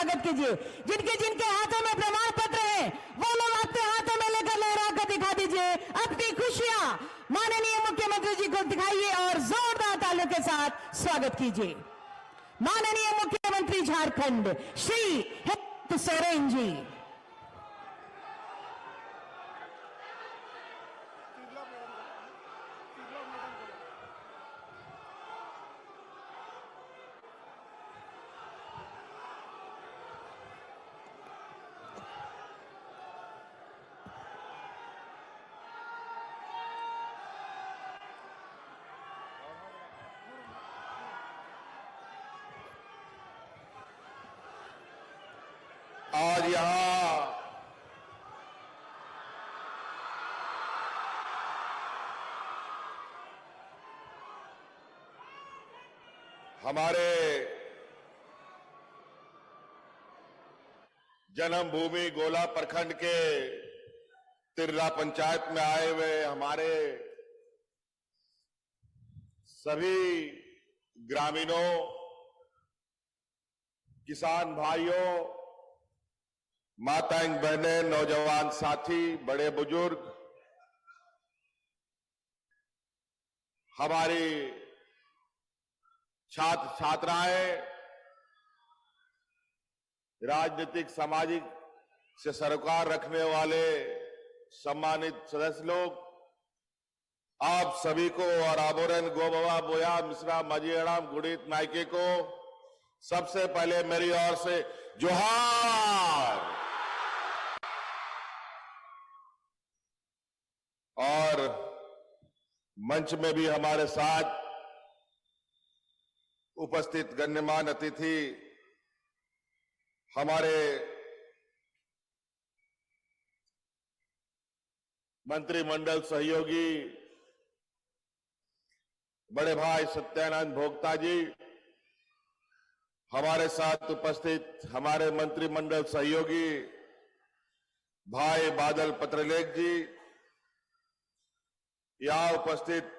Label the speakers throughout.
Speaker 1: स्वागत कीजिए। जिनके जिनके हाथों में प्रमाण पत्र है वो लोग अपने हाथों में लेकर लहरा कर दिखा दीजिए अपनी खुशियां माननीय मुख्यमंत्री जी को दिखाइए और जोरदार तालियों के साथ स्वागत कीजिए। माननीय मुख्यमंत्री झारखंड श्री हेमंत सोरेन जी।
Speaker 2: आज यहां हमारे जन्मभूमि गोला प्रखंड के तिरला पंचायत में आए हुए हमारे सभी ग्रामीणों, किसान भाइयों, माताएं बहनें, नौजवान साथी, बड़े बुजुर्ग, हमारी छात्र छात्राएं, राजनीतिक सामाजिक से सरोकार रखने वाले सम्मानित सदस्य लोग, आप सभी को और आबोरन गोबवा बोया मिश्रा मजीराम गुड़ित नायके को सबसे पहले मेरी ओर से जोहार। और मंच में भी हमारे साथ उपस्थित गण्यमान्य अतिथि, हमारे मंत्रिमंडल सहयोगी बड़े भाई सत्यानंद भोक्ता जी, हमारे साथ उपस्थित हमारे मंत्रिमंडल सहयोगी भाई बादल पत्रलेख जी, यहां उपस्थित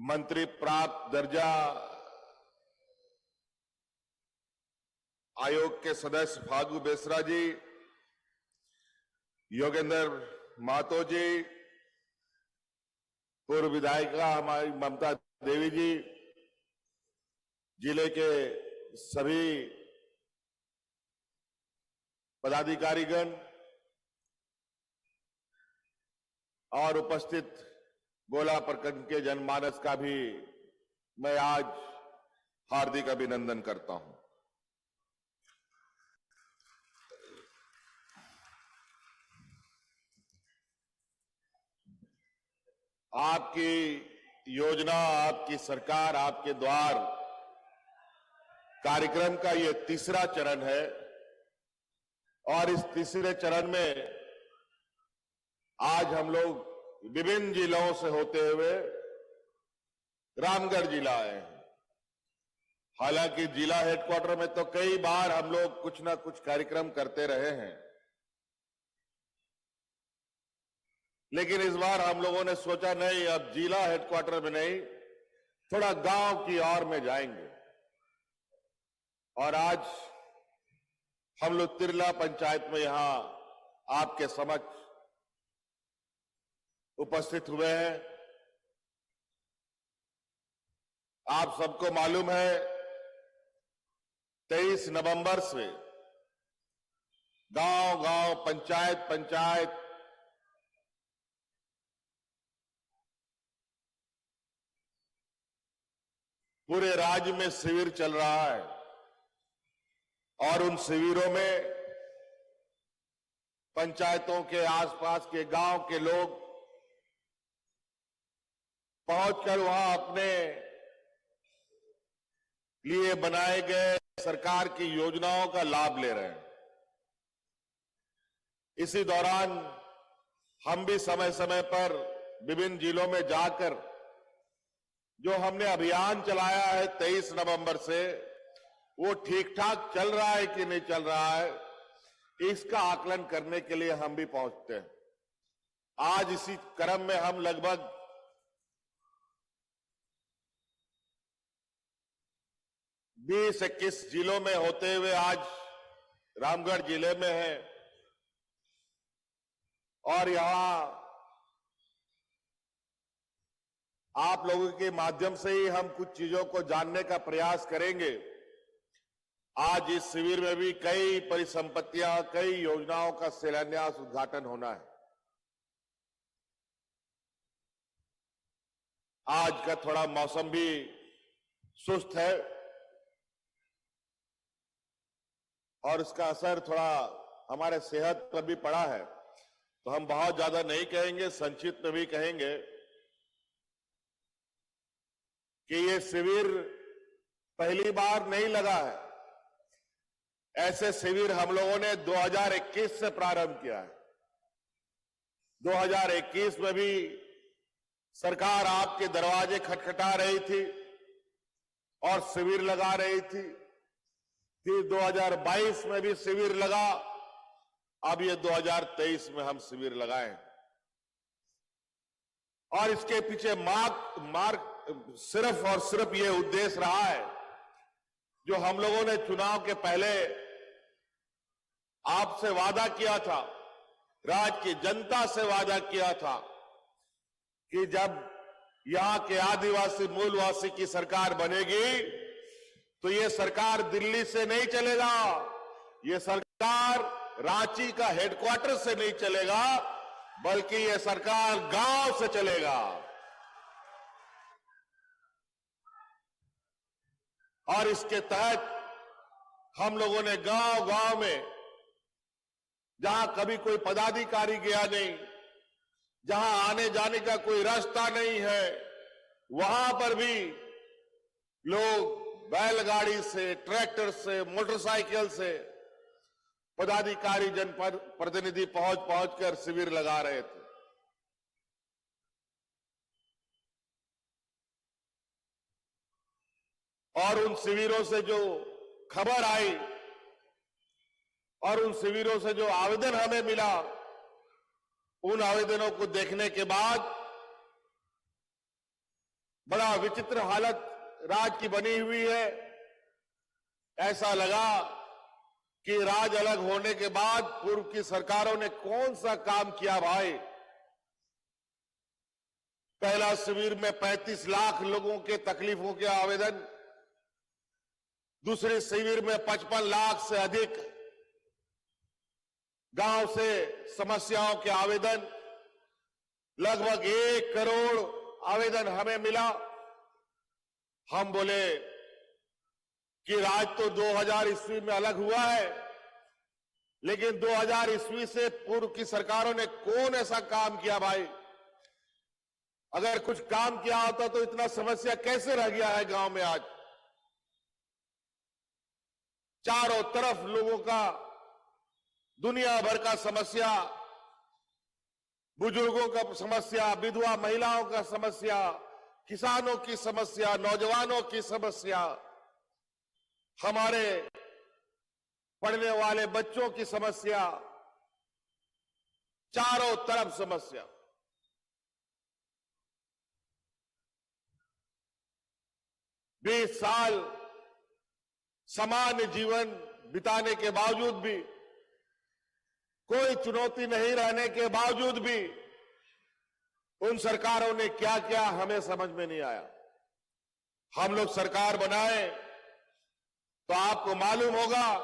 Speaker 2: मंत्री प्राप्त दर्जा आयोग के सदस्य फागू बेसरा जी, योगेंद्र महतो जी, पूर्व विधायिका हमारी ममता देवी जी, जिले के सभी पदाधिकारीगण और उपस्थित गोला प्रखंड के जनमानस का भी मैं आज हार्दिक अभिनंदन करता हूं। आपकी योजना, आपकी सरकार, आपके द्वार कार्यक्रम का यह तीसरा चरण है और इस तीसरे चरण में आज हम लोग विभिन्न जिलों से होते हुए रामगढ़ जिला आए हैं। हालांकि जिला हेडक्वार्टर में तो कई बार हम लोग कुछ ना कुछ कार्यक्रम करते रहे हैं, लेकिन इस बार हम लोगों ने सोचा नहीं, अब जिला हेडक्वार्टर में नहीं, थोड़ा गांव की ओर में जाएंगे। और आज हम लोग तिरला पंचायत में यहां आपके समक्ष उपस्थित हुए हैं। आप सबको मालूम है 23 नवंबर से गांव गांव, पंचायत पंचायत पूरे राज्य में शिविर चल रहा है और उन शिविरों में पंचायतों के आसपास के गांव के लोग पहुंचकर वहां अपने लिए बनाए गए सरकार की योजनाओं का लाभ ले रहे हैं। इसी दौरान हम भी समय समय पर विभिन्न जिलों में जाकर जो हमने अभियान चलाया है 23 नवंबर से, वो ठीक ठाक चल रहा है कि नहीं चल रहा है, इसका आकलन करने के लिए हम भी पहुंचते हैं। आज इसी क्रम में हम लगभग 20-21 जिलों में होते हुए आज रामगढ़ जिले में है और यहां आप लोगों के माध्यम से ही हम कुछ चीजों को जानने का प्रयास करेंगे। आज इस शिविर में भी कई परिसंपत्तियां, कई योजनाओं का शिलान्यास, उद्घाटन होना है। आज का थोड़ा मौसम भी सुस्त है और इसका असर थोड़ा हमारे सेहत पर भी पड़ा है, तो हम बहुत ज्यादा नहीं कहेंगे, संक्षिप्त में भी कहेंगे कि ये शिविर पहली बार नहीं लगा है। ऐसे शिविर हम लोगों ने 2021 से प्रारंभ किया है। 2021 में भी सरकार आपके दरवाजे खटखटा रही थी और शिविर लगा रही थी। फिर 2022 में भी शिविर लगा। अब ये 2023 में हम शिविर लगाए और इसके पीछे मार्ग सिर्फ और सिर्फ ये उद्देश्य रहा है जो हम लोगों ने चुनाव के पहले आपसे वादा किया था, राज्य की जनता से वादा किया था कि जब यहां के आदिवासी मूलवासी की सरकार बनेगी तो ये सरकार दिल्ली से नहीं चलेगा, ये सरकार रांची का हेडक्वार्टर से नहीं चलेगा, बल्कि ये सरकार गांव से चलेगा। और इसके तहत हम लोगों ने गांव-गांव में जहां कभी कोई पदाधिकारी गया नहीं, जहां आने जाने का कोई रास्ता नहीं है, वहां पर भी लोग बैलगाड़ी से, ट्रैक्टर से, मोटरसाइकिल से पदाधिकारी, जनप्रतिनिधि पहुंच कर शिविर लगा रहे थे। और उन शिविरों से जो खबर आई और उन शिविरों से जो आवेदन हमें मिला, उन आवेदनों को देखने के बाद बड़ा विचित्र हालत राज्य की बनी हुई है। ऐसा लगा कि राज्य अलग होने के बाद पूर्व की सरकारों ने कौन सा काम किया भाई। पहला शिविर में 35 लाख लोगों के तकलीफों के आवेदन, दूसरे शिविर में 55 लाख से अधिक गांव से समस्याओं के आवेदन, लगभग 1 करोड़ आवेदन हमें मिला। हम बोले कि राज्य तो 2000 ईस्वी में अलग हुआ है, लेकिन 2000 ईस्वी से पूर्व की सरकारों ने कौन ऐसा काम किया भाई? अगर कुछ काम किया होता तो इतना समस्या कैसे रह गया है गांव में? आज चारों तरफ लोगों का, दुनिया भर का समस्या, बुजुर्गों का समस्या, विधवा महिलाओं का समस्या, किसानों की समस्या, नौजवानों की समस्या, हमारे पढ़ने वाले बच्चों की समस्या, चारों तरफ समस्या। बीस साल सामान्य जीवन बिताने के बावजूद भी, कोई चुनौती नहीं रहने के बावजूद भी उन सरकारों ने क्या किया हमें समझ में नहीं आया। हम लोग सरकार बनाए तो आपको मालूम होगा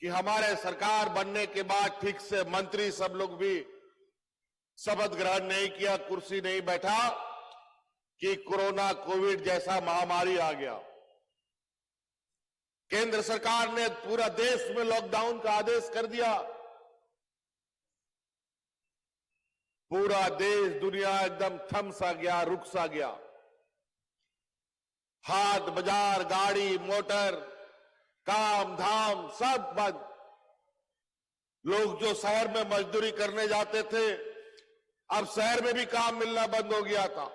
Speaker 2: कि हमारे सरकार बनने के बाद ठीक से मंत्री सब लोग भी शपथ ग्रहण नहीं किया, कुर्सी नहीं बैठा कि कोरोना कोविड जैसा महामारी आ गया। केंद्र सरकार ने पूरा देश में लॉकडाउन का आदेश कर दिया। पूरा देश, दुनिया एकदम थम सा गया, रुक सा गया। हाट बाजार, गाड़ी मोटर, काम धाम सब बंद। लोग जो शहर में मजदूरी करने जाते थे, अब शहर में भी काम मिलना बंद हो गया था।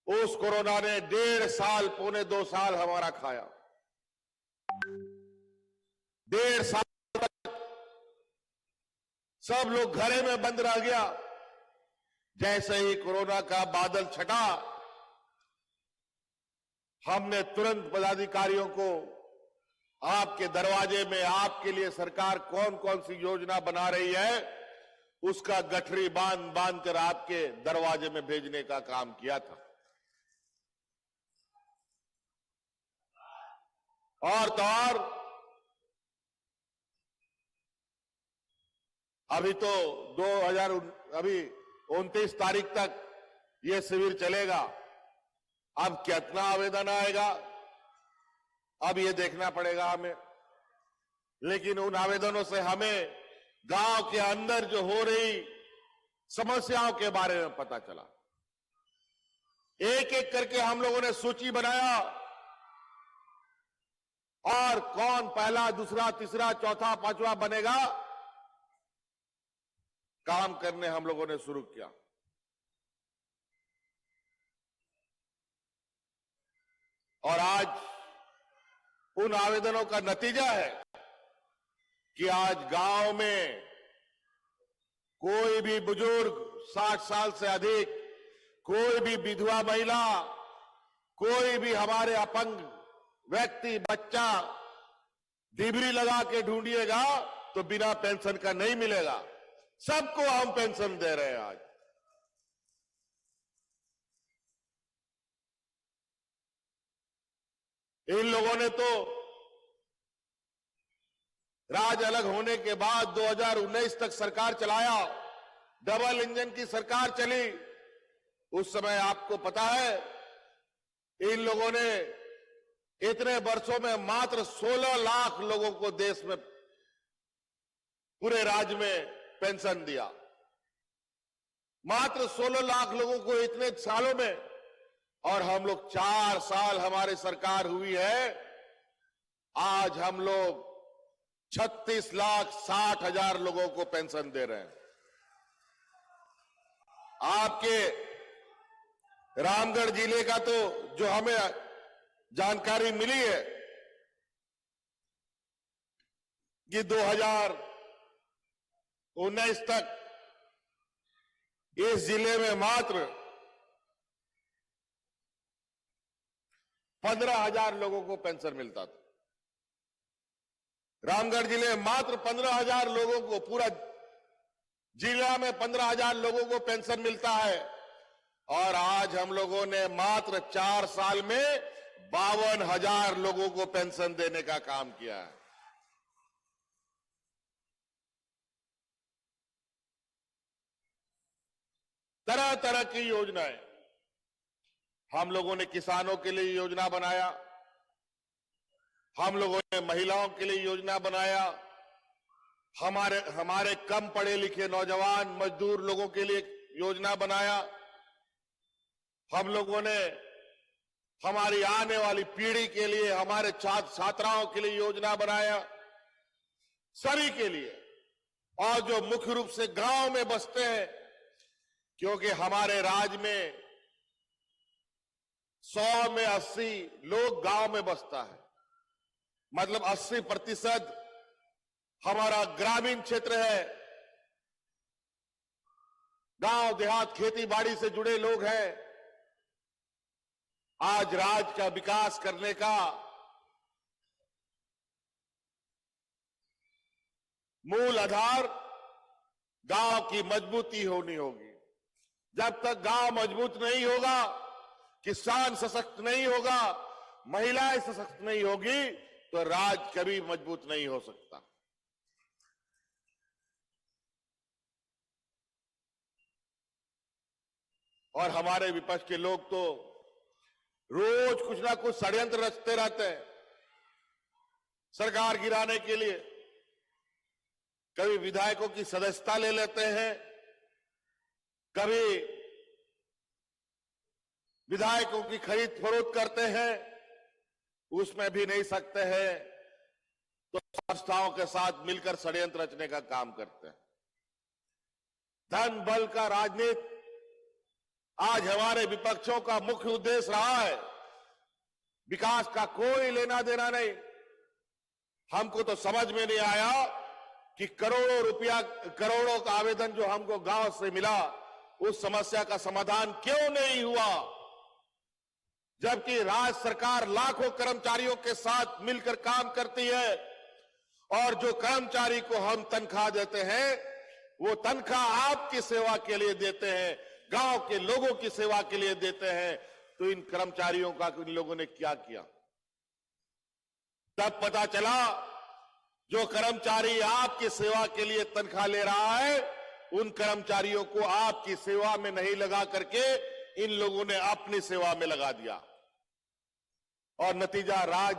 Speaker 2: उस कोरोना ने 1.5 साल, पौने 2 साल हमारा खाया। 1.5 साल तक सब लोग घरे में बंद रह गया। जैसे ही कोरोना का बादल छटा, हमने तुरंत पदाधिकारियों को आपके दरवाजे में आपके लिए सरकार कौन कौन सी योजना बना रही है उसका गठरी बांध बांध कर आपके दरवाजे में भेजने का काम किया था। और तो और अभी तो 29 तारीख तक ये शिविर चलेगा। अब कितना आवेदन आएगा अब ये देखना पड़ेगा हमें, लेकिन उन आवेदनों से हमें गांव के अंदर जो हो रही समस्याओं के बारे में पता चला। एक एक करके हम लोगों ने सूची बनाया और कौन पहला, दूसरा, तीसरा, चौथा, पांचवा बनेगा, काम करने हम लोगों ने शुरू किया। और आज उन आवेदनों का नतीजा है कि आज गांव में कोई भी बुजुर्ग 60 साल से अधिक, कोई भी विधवा महिला, कोई भी हमारे अपंग व्यक्ति, बच्चा डिबरी लगा के ढूंढिएगा तो बिना पेंशन का नहीं मिलेगा। सबको हम पेंशन दे रहे हैं आज। इन लोगों ने तो राज अलग होने के बाद 2019 तक सरकार चलाया, डबल इंजन की सरकार चली। उस समय आपको पता है इन लोगों ने इतने वर्षों में मात्र 16 लाख लोगों को देश में, पूरे राज्य में पेंशन दिया। मात्र 16 लाख लोगों को इतने सालों में। और हम लोग 4 साल हमारी सरकार हुई है, आज हम लोग 36,60,000 लोगों को पेंशन दे रहे हैं। आपके रामगढ़ जिले का तो जो हमें जानकारी मिली है कि 2019 तक इस जिले में मात्र 15,000 लोगों को पेंशन मिलता था। रामगढ़ जिले में मात्र 15,000 लोगों को, पूरा जिला में 15,000 लोगों को पेंशन मिलता है। और आज हम लोगों ने मात्र 4 साल में 52,000 लोगों को पेंशन देने का काम किया है। तरह तरह की योजनाएं हम लोगों ने किसानों के लिए योजना बनाया, हम लोगों ने महिलाओं के लिए योजना बनाया, हमारे कम पढ़े लिखे नौजवान मजदूर लोगों के लिए योजना बनाया, हम लोगों ने हमारी आने वाली पीढ़ी के लिए, हमारे छात्र छात्राओं के लिए योजना बनाया, सभी के लिए। और जो मुख्य रूप से गांव में बसते हैं, क्योंकि हमारे राज्य में 100 में 80 लोग गांव में बसता है, मतलब 80% हमारा ग्रामीण क्षेत्र है। गांव देहात खेती बाड़ी से जुड़े लोग हैं। आज राज्य का विकास करने का मूल आधार गांव की मजबूती होनी होगी। जब तक गांव मजबूत नहीं होगा, किसान सशक्त नहीं होगा, महिलाएं सशक्त नहीं होगी, तो राज्य कभी मजबूत नहीं हो सकता। और हमारे विपक्ष के लोग तो रोज कुछ ना कुछ षड्यंत्र रचते रहते हैं सरकार गिराने के लिए। कभी विधायकों की सदस्यता ले लेते हैं, कभी विधायकों की खरीद फरोख्त करते हैं, उसमें भी नहीं सकते हैं तो संस्थाओं के साथ मिलकर षड्यंत्र रचने का काम करते हैं। धन बल का राजनीति आज हमारे विपक्षों का मुख्य उद्देश्य रहा है। विकास का कोई लेना देना नहीं। हमको तो समझ में नहीं आया कि करोड़ों का आवेदन जो हमको गांव से मिला, उस समस्या का समाधान क्यों नहीं हुआ। जबकि राज्य सरकार लाखों कर्मचारियों के साथ मिलकर काम करती है और जो कर्मचारी को हम तनख्वाह देते हैं वो तनख्वाह आपकी सेवा के लिए देते हैं, गांव के लोगों की सेवा के लिए देते हैं। तो इन कर्मचारियों का इन लोगों ने क्या किया? तब पता चला जो कर्मचारी आपकी सेवा के लिए तनख्वाह ले रहा है उन कर्मचारियों को आपकी सेवा में नहीं लगा करके इन लोगों ने अपनी सेवा में लगा दिया और नतीजा राज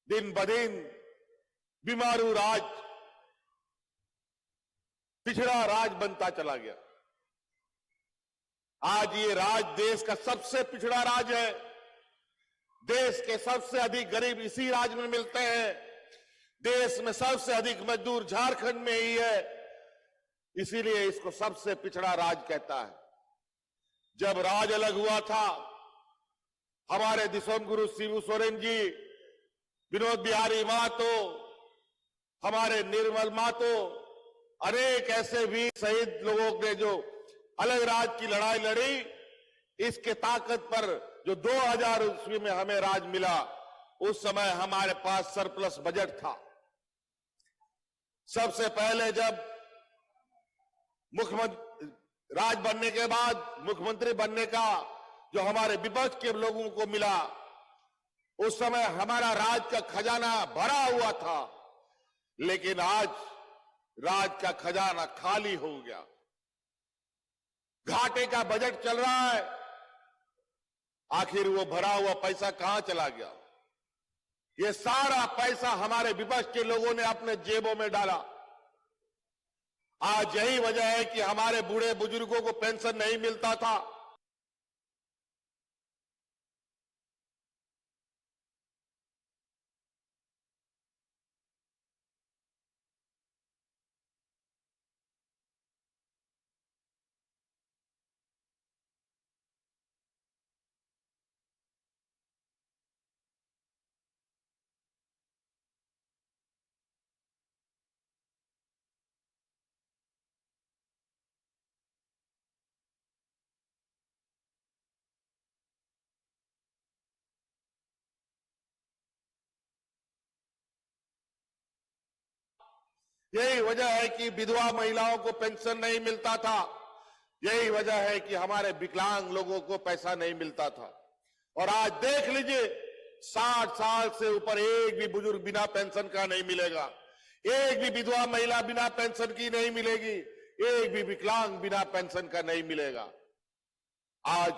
Speaker 2: दिन ब दिन बीमारू राज, पिछड़ा राज बनता चला गया। आज ये राज देश का सबसे पिछड़ा राज है। देश के सबसे अधिक गरीब इसी राज्य में मिलते हैं। देश में सबसे अधिक मजदूर झारखंड में ही है, इसीलिए इसको सबसे पिछड़ा राज कहता है। जब राज अलग हुआ था, हमारे दिसोम गुरु शिबू सोरेन जी, विनोद बिहारी महतो, हमारे निर्मल महतो, अनेक ऐसे भी शहीद लोगों ने जो अलग राज की लड़ाई लड़ी, इसके ताकत पर जो 2000 ईस्वी में हमें राज मिला, उस समय हमारे पास सरप्लस बजट था। सबसे पहले जब मुख्यमंत्री राज बनने के बाद मुख्यमंत्री बनने का जो हमारे विपक्ष के लोगों को मिला, उस समय हमारा राज का खजाना भरा हुआ था, लेकिन आज राज का खजाना खाली हो गया। घाटे का बजट चल रहा है, आखिर वो भरा हुआ पैसा कहां चला गया? ये सारा पैसा हमारे विपक्ष के लोगों ने अपने जेबों में डाला। आज यही वजह है कि हमारे बूढ़े बुजुर्गों को पेंशन नहीं मिलता था। यही वजह है कि विधवा महिलाओं को पेंशन नहीं मिलता था। यही वजह है कि हमारे विकलांग लोगों को पैसा नहीं मिलता था। और आज देख लीजिए, 60 साल से ऊपर एक भी बुजुर्ग बिना पेंशन का नहीं मिलेगा, एक भी विधवा महिला बिना पेंशन की नहीं मिलेगी, एक भी विकलांग बिना पेंशन का नहीं मिलेगा। आज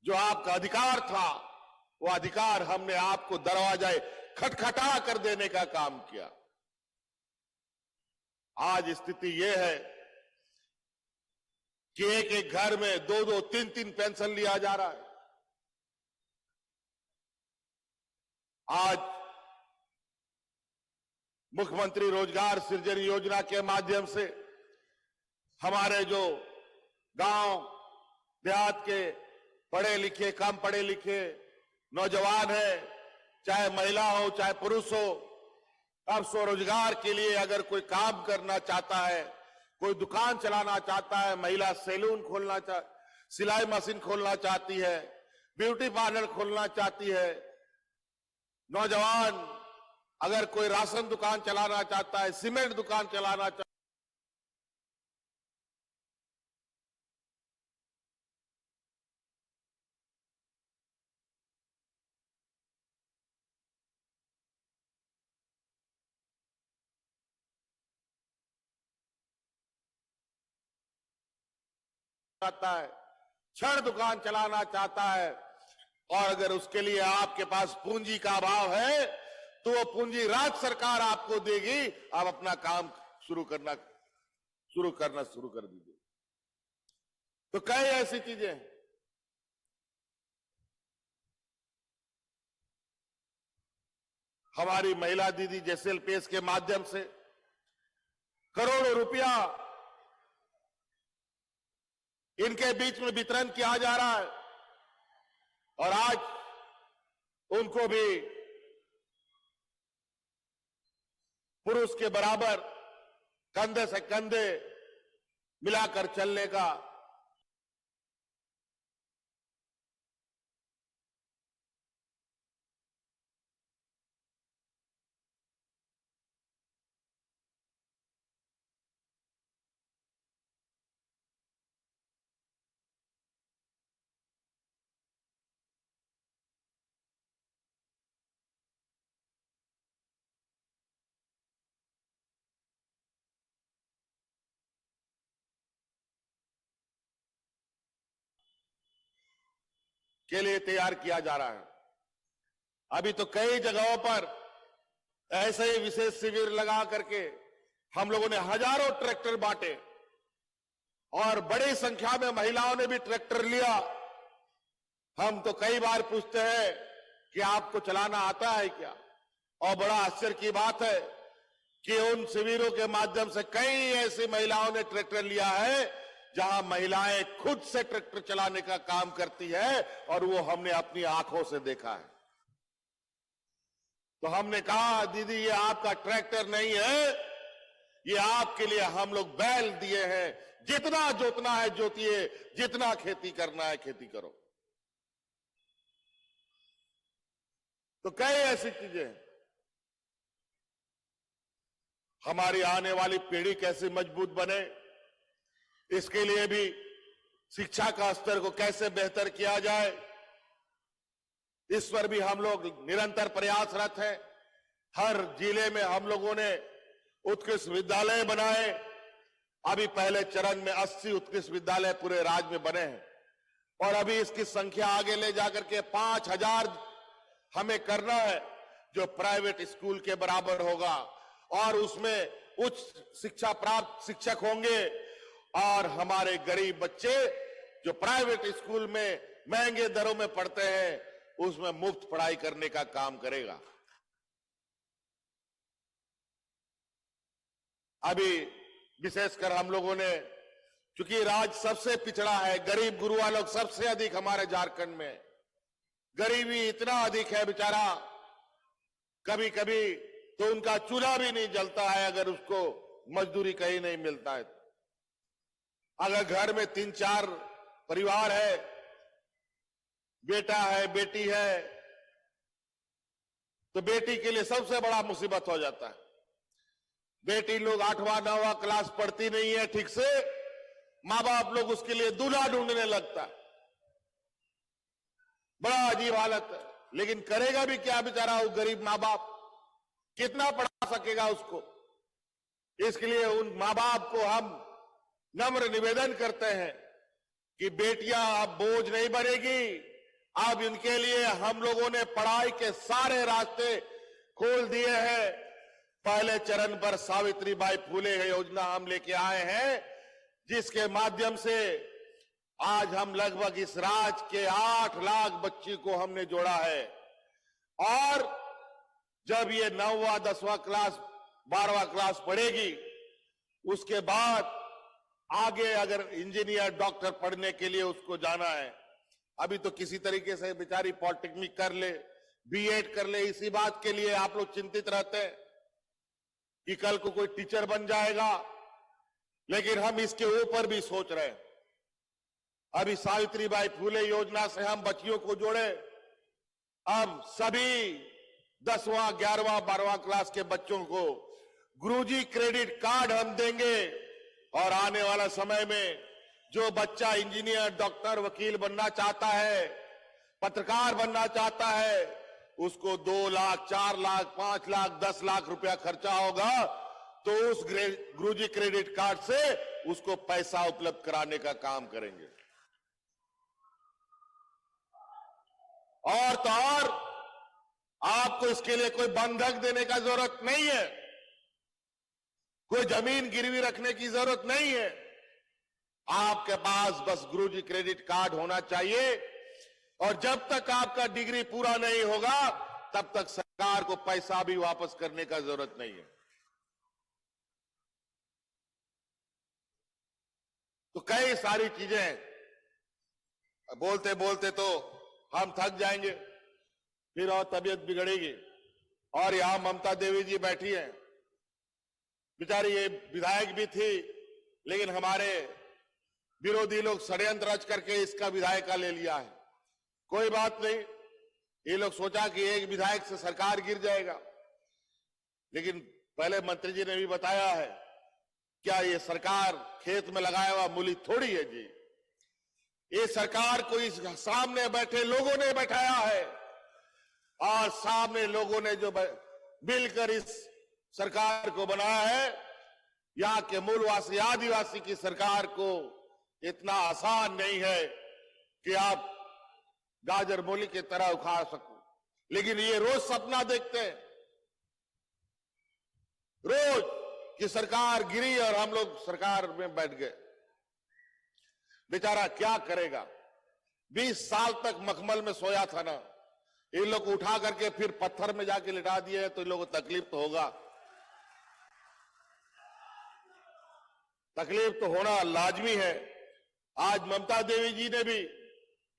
Speaker 2: जो आपका अधिकार था, वो अधिकार हमने आपको दरवाजा खटखटा कर देने का काम किया। आज स्थिति यह है कि एक एक घर में 2-2, 3-3 पेंशन लिया जा रहा है। आज मुख्यमंत्री रोजगार सृजन योजना के माध्यम से हमारे जो गांव देहात के पढ़े लिखे, कम पढ़े लिखे नौजवान हैं, चाहे महिला हो चाहे पुरुष हो, अब स्वरोजगार के लिए अगर कोई काम करना चाहता है, कोई दुकान चलाना चाहता है, महिला सैलून खोलना सिलाई मशीन खोलना चाहती है, ब्यूटी पार्लर खोलना चाहती है, नौजवान अगर कोई राशन दुकान चलाना चाहता है, सीमेंट दुकान चलाना चाहता है, क्षण दुकान चलाना चाहता है, और अगर उसके लिए आपके पास पूंजी का अभाव है तो वो पूंजी राज्य सरकार आपको देगी। आप अपना काम शुरू कर दीजिए। तो कई ऐसी चीजें हैं। हमारी महिला दीदी जेएसएलपीएस के माध्यम से करोड़ों रुपया इनके बीच में वितरण किया जा रहा है, और आज उनको भी पुरुष के बराबर कंधे से कंधे मिलाकर चलने का के लिए तैयार किया जा रहा है। अभी तो कई जगहों पर ऐसे ही विशेष शिविर लगा करके हम लोगों ने हजारों ट्रैक्टर बांटे और बड़ी संख्या में महिलाओं ने भी ट्रैक्टर लिया। हम तो कई बार पूछते हैं कि आपको चलाना आता है क्या? और बड़ा आश्चर्य की बात है कि उन शिविरों के माध्यम से कई ऐसी महिलाओं ने ट्रैक्टर लिया है जहां महिलाएं खुद से ट्रैक्टर चलाने का काम करती है और वो हमने अपनी आंखों से देखा है। तो हमने कहा, दीदी ये आपका ट्रैक्टर नहीं है, ये आपके लिए हम लोग बैल दिए हैं, जितना जोतना है जोतिए, जितना खेती करना है खेती करो। तो कई ऐसी चीजें हैं। हमारी आने वाली पीढ़ी कैसे मजबूत बने, इसके लिए भी शिक्षा का स्तर को कैसे बेहतर किया जाए, इस पर भी हम लोग निरंतर प्रयासरत हैं। हर जिले में हम लोगों ने उत्कृष्ट विद्यालय बनाए। अभी पहले चरण में 80 उत्कृष्ट विद्यालय पूरे राज्य में बने हैं और अभी इसकी संख्या आगे ले जाकर के 5000 हमें करना है, जो प्राइवेट स्कूल के बराबर होगा और उसमें उच्च शिक्षा प्राप्त शिक्षक होंगे और हमारे गरीब बच्चे जो प्राइवेट स्कूल में महंगे दरों में पढ़ते हैं उसमें मुफ्त पढ़ाई करने का काम करेगा। अभी विशेषकर हम लोगों ने, चूंकि राज्य सबसे पिछड़ा है, गरीब गुरुआ लोग सबसे अधिक हमारे झारखंड में, गरीबी इतना अधिक है बेचारा, कभी कभी तो उनका चूल्हा भी नहीं जलता है अगर उसको मजदूरी कहीं नहीं मिलता है। अगर घर में 3-4 परिवार है, बेटा है बेटी है, तो बेटी के लिए सबसे बड़ा मुसीबत हो जाता है। बेटी लोग 8वां 9वां क्लास पढ़ती नहीं है ठीक से, मां बाप लोग उसके लिए दूल्हा ढूंढने लगता है। बड़ा अजीब हालत है, लेकिन करेगा भी क्या बेचारा वो गरीब मां बाप, कितना पढ़ा सकेगा उसको। इसके लिए उन मां बाप को हम नम्र निवेदन करते हैं कि बेटियां अब बोझ नहीं बनेगी, अब इनके लिए हम लोगों ने पढ़ाई के सारे रास्ते खोल दिए हैं। पहले चरण पर सावित्रीबाई फुले योजना हम लेके आए हैं, जिसके माध्यम से आज हम लगभग इस राज्य के 8 लाख बच्ची को हमने जोड़ा है। और जब ये 9वां 10वां क्लास 12वां क्लास पढ़ेगी, उसके बाद आगे अगर इंजीनियर डॉक्टर पढ़ने के लिए उसको जाना है, अभी तो किसी तरीके से बेचारी पॉलिटेक्निक कर ले, बीएड कर ले, इसी बात के लिए आप लोग चिंतित रहते हैं कि कल को कोई टीचर बन जाएगा, लेकिन हम इसके ऊपर भी सोच रहे हैं। अभी सावित्रीबाई फुले योजना से हम बच्चियों को जोड़े, अब सभी 10वां 11वां 12वां क्लास के बच्चों को गुरुजी क्रेडिट कार्ड हम देंगे और आने वाला समय में जो बच्चा इंजीनियर डॉक्टर वकील बनना चाहता है, पत्रकार बनना चाहता है, उसको 2 लाख 4 लाख 5 लाख 10 लाख रुपया खर्चा होगा, तो उस गुरुजी क्रेडिट कार्ड से उसको पैसा उपलब्ध कराने का काम करेंगे। और तो और आपको इसके लिए कोई बंधक देने का जरूरत नहीं है, कोई जमीन गिरवी रखने की जरूरत नहीं है। आपके पास बस गुरुजी क्रेडिट कार्ड होना चाहिए और जब तक आपका डिग्री पूरा नहीं होगा तब तक सरकार को पैसा भी वापस करने का जरूरत नहीं है। तो कई सारी चीजें, बोलते बोलते तो हम थक जाएंगे, फिर और तबीयत बिगड़ेगी। और यहां ममता देवी जी बैठी हैं, बेचारी ये विधायक भी थी, लेकिन हमारे विरोधी लोग षड्यंत्र रच करके इसका विधायक का ले लिया है। कोई बात नहीं, ये लोग सोचा कि एक विधायक से सरकार गिर जाएगा, लेकिन पहले मंत्री जी ने भी बताया है, क्या ये सरकार खेत में लगाया हुआ मूली थोड़ी है जी, ये सरकार को इस सामने बैठे लोगों ने बैठाया है और सामने लोगों ने जो मिलकर इस सरकार को बनाया है। यहाँ के मूलवासी आदिवासी की सरकार को इतना आसान नहीं है कि आप गाजर मूली की तरह उखाड़ सकूं, लेकिन ये रोज सपना देखते हैं, रोज कि सरकार गिरी और हम लोग सरकार में बैठ गए। बेचारा क्या करेगा, 20 साल तक मखमल में सोया था ना, इन लोग उठा करके फिर पत्थर में जाके लिटा दिए, तो इन लोगों को तकलीफ तो होगा, तकलीफ तो होना लाजमी है। आज ममता देवी जी ने भी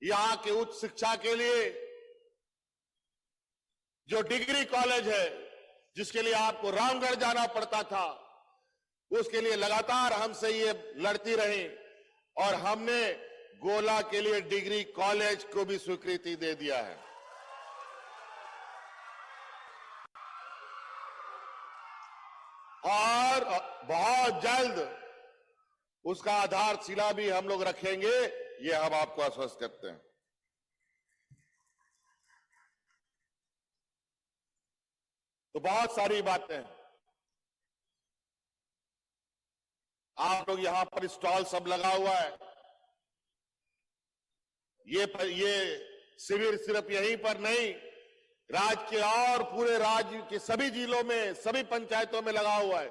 Speaker 2: यहां के उच्च शिक्षा के लिए जो डिग्री कॉलेज है, जिसके लिए आपको रामगढ़ जाना पड़ता था, उसके लिए लगातार हमसे ये लड़ती रही और हमने गोला के लिए डिग्री कॉलेज को भी स्वीकृति दे दिया है। और बहुत जल्द उसका आधारशिला भी हम लोग रखेंगे, ये हम आपको आश्वस्त करते हैं। तो बहुत सारी बातें आप लोग यहां पर स्टॉल सब लगा हुआ है। ये शिविर सिर्फ यहीं पर नहीं, राज्य के और पूरे राज्य के सभी जिलों में, सभी पंचायतों में लगा हुआ है।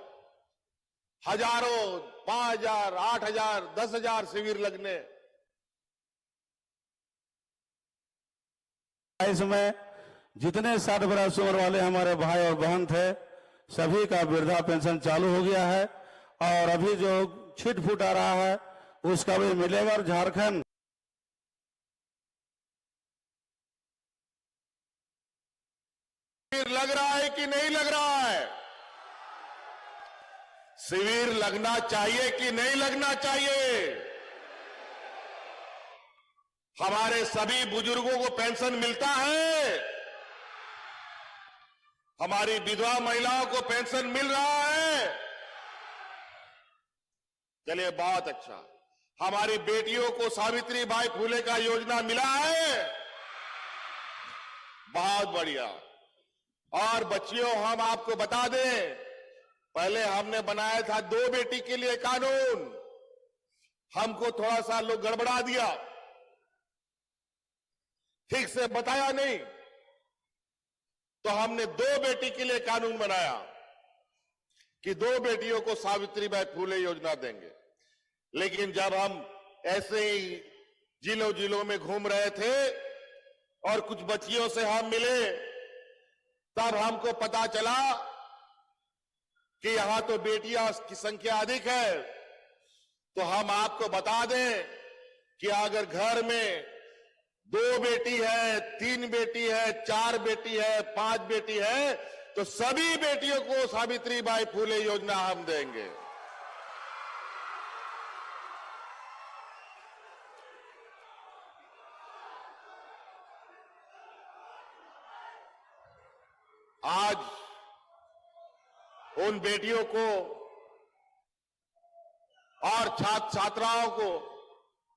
Speaker 2: हजारों, 5,000, 8,000, 10,000 शिविर लगने।
Speaker 3: इसमें जितने 60 वर्ष उम्र वाले हमारे भाई और बहन थे, सभी का वृद्धा पेंशन चालू हो गया है और अभी जो छिट फूट आ रहा है उसका भी मिलेगा। और झारखंड
Speaker 2: शिविर लग रहा है कि नहीं लग रहा है? शिविर लगना चाहिए कि नहीं लगना चाहिए? हमारे सभी बुजुर्गों को पेंशन मिलता है, हमारी विधवा महिलाओं को पेंशन मिल रहा है। चलिए बहुत अच्छा। हमारी बेटियों को सावित्रीबाई फुले का योजना मिला है, बहुत बढ़िया। और बच्चियों, हम आपको बता दें, पहले हमने बनाया था 2 बेटी के लिए कानून, हमको थोड़ा सा लोग गड़बड़ा दिया, ठीक से बताया नहीं, तो हमने 2 बेटी के लिए कानून बनाया कि 2 बेटियों को सावित्रीबाई फुले योजना देंगे। लेकिन जब हम ऐसे ही जिलों जिलों में घूम रहे थे और कुछ बच्चियों से हम मिले, तब हमको पता चला कि यहां तो बेटियां की संख्या अधिक है। तो हम आपको बता दें कि अगर घर में 2 बेटी है, 3 बेटी है, 4 बेटी है, 5 बेटी है, तो सभी बेटियों को सावित्रीबाई फुले योजना हम देंगे। आज उन बेटियों को और छात्र छात्राओं को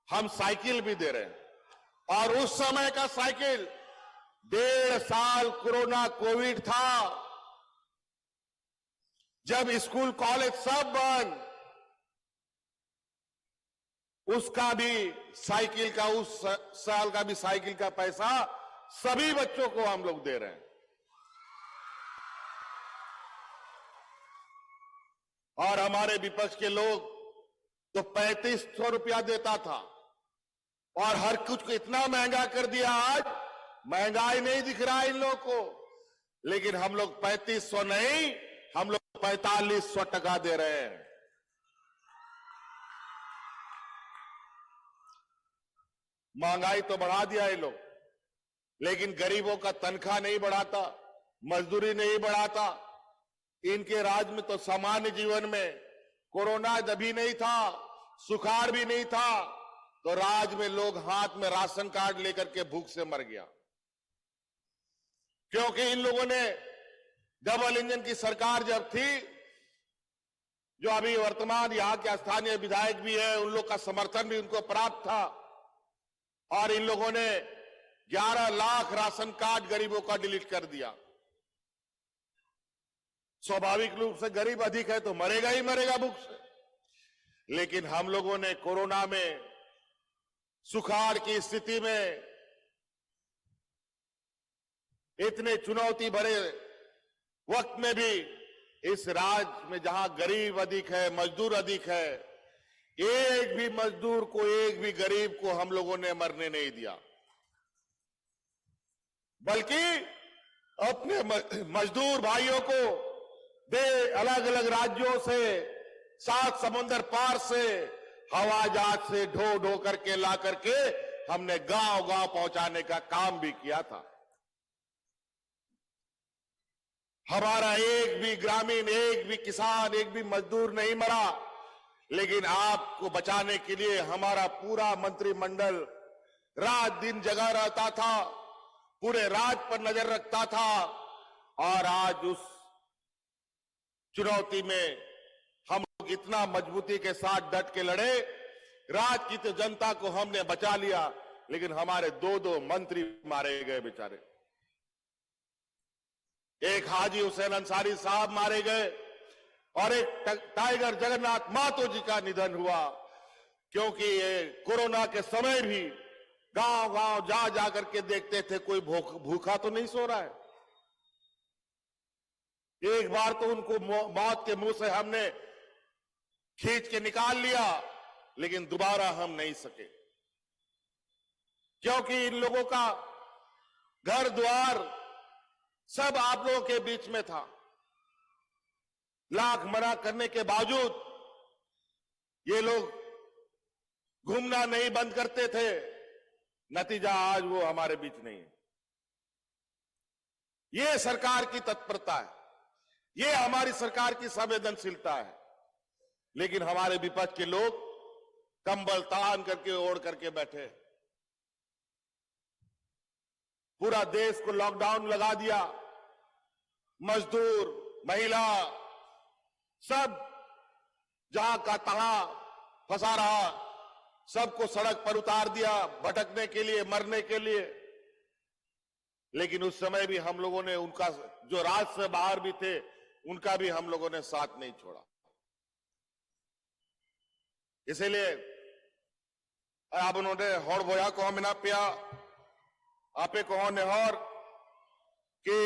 Speaker 2: हम साइकिल भी दे रहे हैं। और उस समय का साइकिल 1.5 साल कोरोना कोविड था, जब स्कूल कॉलेज सब बंद, उसका भी साइकिल का, उस साल का भी साइकिल का पैसा सभी बच्चों को हम लोग दे रहे हैं। और हमारे विपक्ष के लोग तो 3500 रुपया देता था और हर कुछ को इतना महंगा कर दिया। आज महंगाई नहीं दिख रहा इन लोगों को, लेकिन हम लोग 3500 नहीं, हम लोग 4500 टका दे रहे हैं। महंगाई तो बढ़ा दिया ये लोग, लेकिन गरीबों का तनख्वाह नहीं बढ़ाता, मजदूरी नहीं बढ़ाता। इनके राज में तो सामान्य जीवन में कोरोना जभी नहीं था, सुखाड़ भी नहीं था, तो राज में लोग हाथ में राशन कार्ड लेकर के भूख से मर गया। क्योंकि इन लोगों ने डबल इंजन की सरकार जब थी, जो अभी वर्तमान यहां के स्थानीय विधायक भी है, उन लोग का समर्थन भी उनको प्राप्त था, और इन लोगों ने 11 लाख राशन कार्ड गरीबों का डिलीट कर दिया। स्वाभाविक रूप से गरीब अधिक है तो मरेगा ही मरेगा भूख से। लेकिन हम लोगों ने कोरोना में, सुखाड़ की स्थिति में इतने चुनौती भरे वक्त में भी इस राज्य में जहां गरीब अधिक है, मजदूर अधिक है, एक भी मजदूर को, एक भी गरीब को हम लोगों ने मरने नहीं दिया, बल्कि अपने मजदूर भाइयों को अलग अलग राज्यों से, 7 समुंदर पार से, हवाई जहाज से ढो ढो करके ला करके हमने गांव गांव पहुंचाने का काम भी किया था। हमारा एक भी ग्रामीण, एक भी किसान, एक भी मजदूर नहीं मरा, लेकिन आपको बचाने के लिए हमारा पूरा मंत्रिमंडल रात दिन जगा रहता था, पूरे राज्य पर नजर रखता था। और आज उस चुनौती में हम लोग इतना मजबूती के साथ डट के लड़े, राज्य की तो जनता को हमने बचा लिया, लेकिन हमारे 2 मंत्री मारे गए बेचारे। एक हाजी हुसैन अंसारी साहब मारे गए और एक टाइगर जगन्नाथ महतो जी का निधन हुआ, क्योंकि ये कोरोना के समय भी गांव गांव जा जा करके देखते थे कोई भूखा तो नहीं सो रहा है। एक बार तो उनको मौत के मुंह से हमने खींच के निकाल लिया, लेकिन दोबारा हम नहीं सके, क्योंकि इन लोगों का घर द्वार सब आप लोगों के बीच में था। लाख मना करने के बावजूद ये लोग घूमना नहीं बंद करते थे। नतीजा आज वो हमारे बीच नहीं है। ये सरकार की तत्परता है, ये हमारी सरकार की संवेदनशीलता है, लेकिन हमारे विपक्ष के लोग कंबल तान करके ओढ़ करके बैठे। पूरा देश को लॉकडाउन लगा दिया, मजदूर, महिला सब जहां का तहां फंसा रहा, सबको सड़क पर उतार दिया भटकने के लिए, मरने के लिए। लेकिन उस समय भी हम लोगों ने उनका, जो राज्य से बाहर भी थे, उनका भी हम लोगों ने साथ नहीं छोड़ा। इसीलिए अब उन्होंने होड़ बोया को मिना पिया आपे को नेहर कि